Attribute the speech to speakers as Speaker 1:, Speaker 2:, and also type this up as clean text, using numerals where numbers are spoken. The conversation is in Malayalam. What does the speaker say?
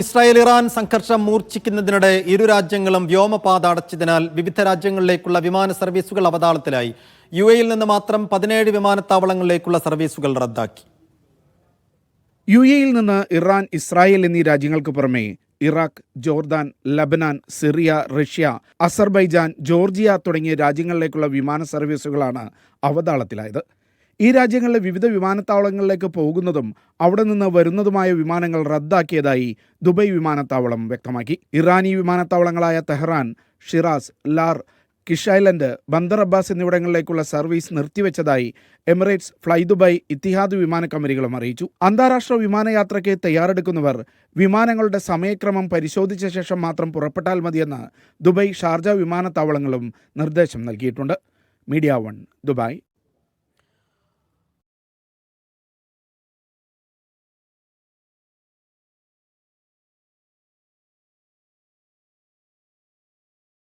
Speaker 1: ഇസ്രായേൽ ഇറാൻ സംഘർഷം മൂർച്ഛിക്കുന്നതിനിടെ ഇരു രാജ്യങ്ങളും വ്യോമപാത അടച്ചതിനാൽ വിവിധ രാജ്യങ്ങളിലേക്കുള്ള വിമാന സർവീസുകൾ അവതാളത്തിലായി. യുഎഇയിൽ നിന്ന് മാത്രം 17 വിമാനത്താവളങ്ങളിലേക്കുള്ള സർവീസുകൾ റദ്ദാക്കി.
Speaker 2: യുഎഇയിൽ നിന്ന് ഇറാൻ, ഇസ്രായേൽ എന്നീ രാജ്യങ്ങൾക്ക് പുറമെ Iraq, Jordan, Lebanon, Syria, Russia, Azerbaijan, Georgia തുടങ്ങിയ രാജ്യങ്ങളിലേക്കുള്ള വിമാന സർവീസുകളാണ് അവതാളത്തിലായത്. ഈ രാജ്യങ്ങളിലെ വിവിധ വിമാനത്താവളങ്ങളിലേക്ക് പോകുന്നതും അവിടെ നിന്ന് വരുന്നതുമായ വിമാനങ്ങൾ റദ്ദാക്കിയതായി ദുബൈ വിമാനത്താവളം വ്യക്തമാക്കി. ഇറാനി വിമാനത്താവളങ്ങളായ Tehran, Shiraz, Lar, Kish Island, Bandar Abbas എന്നിവിടങ്ങളിലേക്കുള്ള സർവീസ് നിർത്തിവെച്ചതായി എമിറേറ്റ്സ്, ഫ്ലൈ ദുബായ്, ഇത്തിഹാദ് വിമാന കമ്പനികളും അറിയിച്ചു. അന്താരാഷ്ട്ര വിമാനയാത്രയ്ക്ക് തയ്യാറെടുക്കുന്നവർ വിമാനങ്ങളുടെ സമയക്രമം പരിശോധിച്ച ശേഷം മാത്രം പുറപ്പെട്ടാൽ മതിയെന്ന് ദുബൈ, ഷാർജ വിമാനത്താവളങ്ങളും നിർദ്ദേശം നൽകിയിട്ടുണ്ട്. Media 1, Dubai.